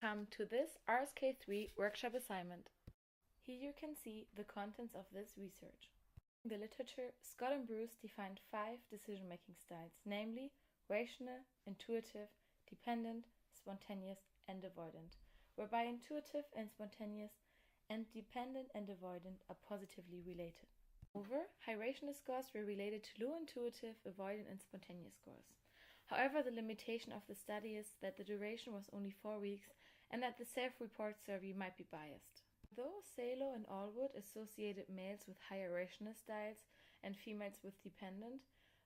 Come to this RSK3 workshop assignment. Here you can see the contents of this research. In the literature, Scott and Bruce defined 5 decision-making styles, namely rational, intuitive, dependent, spontaneous, and avoidant, whereby intuitive and spontaneous and dependent and avoidant are positively related. Moreover, high rational scores were related to low intuitive, avoidant, and spontaneous scores. However, the limitation of the study is that the duration was only 4 weeks and that the self-report survey might be biased. Though Salo and Allwood associated males with higher rational styles and females with dependent,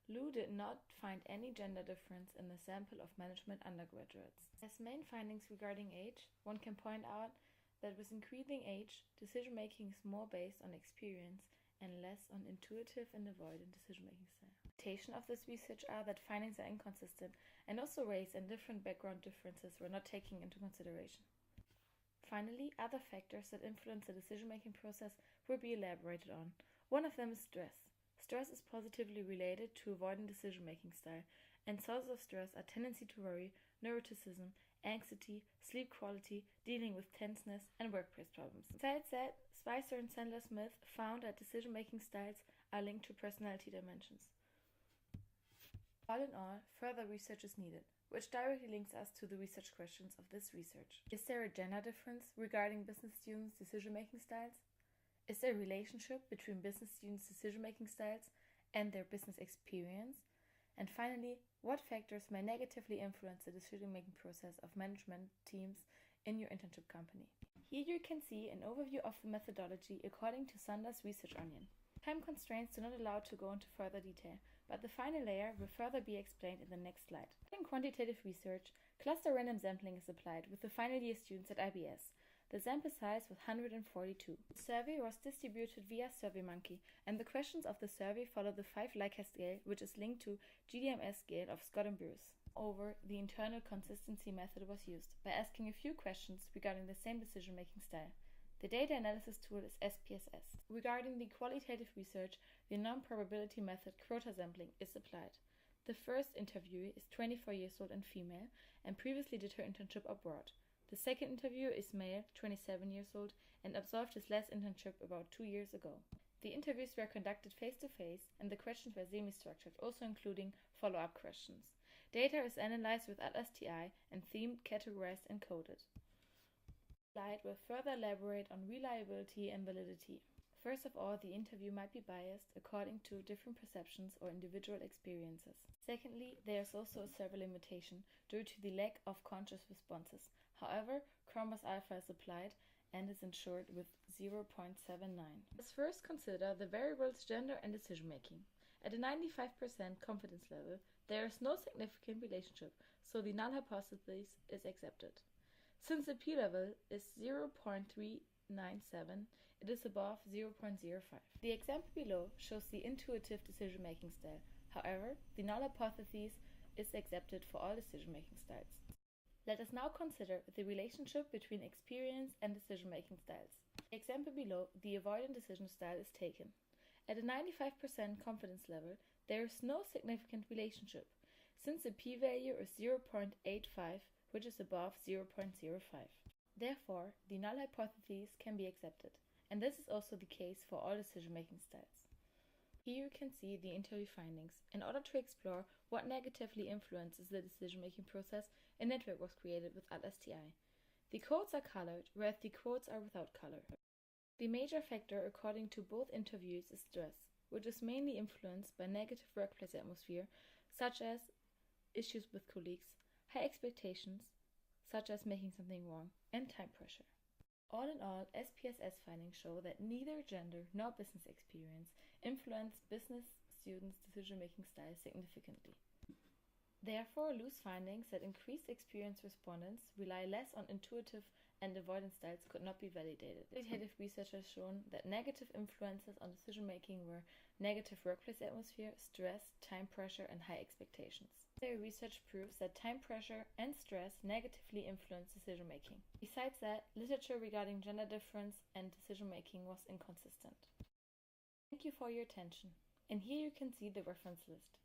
Liu did not find any gender difference in the sample of management undergraduates. As main findings regarding age, one can point out that with increasing age, decision-making is more based on experience and less on intuitive and avoidant decision-making style. Limitation of this research are that findings are inconsistent, and also race and different background differences were not taken into consideration. Finally, other factors that influence the decision-making process will be elaborated on. One of them is stress. Stress is positively related to avoidant decision-making style, and sources of stress are tendency to worry, neuroticism, anxiety, sleep quality, dealing with tenseness, and workplace problems. Besides that, Spicer and Sandler-Smith found that decision-making styles are linked to personality dimensions. All in all, further research is needed, which directly links us to the research questions of this research. Is there a gender difference regarding business students' decision-making styles? Is there a relationship between business students' decision-making styles and their business experience? And finally, what factors may negatively influence the decision-making process of management teams in your internship company? Here you can see an overview of the methodology according to Sandler's research onion. Time constraints do not allow to go into further detail, but the final layer will further be explained in the next slide. In quantitative research, cluster random sampling is applied with the final year students at IBS. The sample size was 142. The survey was distributed via SurveyMonkey, and the questions of the survey follow the 5 Likert scale, which is linked to GDMS scale of Scott and Bruce. Moreover, the internal consistency method was used by asking a few questions regarding the same decision-making style. The data analysis tool is SPSS. Regarding the qualitative research, the non-probability method quota sampling is applied. The first interviewee is 24 years old and female, and previously did her internship abroad. The second interviewer is male, 27 years old, and observed his last internship about 2 years ago. The interviews were conducted face-to-face, and the questions were semi-structured, also including follow-up questions. Data is analyzed with RSTI and themed, categorized, and coded. The slide will further elaborate on reliability and validity. First of all, the interview might be biased according to different perceptions or individual experiences. Secondly, there is also a server limitation due to the lack of conscious responses. However, Cronbach's alpha is applied and is ensured with 0.79. Let's first consider the variables gender and decision-making. At a 95% confidence level, there is no significant relationship, so the null hypothesis is accepted. Since the p-level is 0.397, it is above 0.05. The example below shows the intuitive decision-making style. However, the null hypothesis is accepted for all decision-making styles. Let us now consider the relationship between experience and decision-making styles. The example below, the avoidant decision style, is taken. At a 95% confidence level, there is no significant relationship, since the p-value is 0.85, which is above 0.05. Therefore, the null hypothesis can be accepted, and this is also the case for all decision-making styles. Here you can see the interview findings. In order to explore what negatively influences the decision-making process, a network was created with RSTI. The codes are colored, whereas the quotes are without color. The major factor according to both interviews is stress, which is mainly influenced by negative workplace atmosphere, such as issues with colleagues, high expectations, such as making something wrong, and time pressure. All in all, SPSS findings show that neither gender nor business experience influence business students' decision-making style significantly. Therefore, Liu's findings that increased experienced respondents rely less on intuitive and avoidant styles could not be validated. Qualitative research has shown that negative influences on decision-making were negative workplace atmosphere, stress, time pressure, and high expectations. Their research proves that time pressure and stress negatively influence decision-making. Besides that, literature regarding gender difference and decision-making was inconsistent. Thank you for your attention. And here you can see the reference list.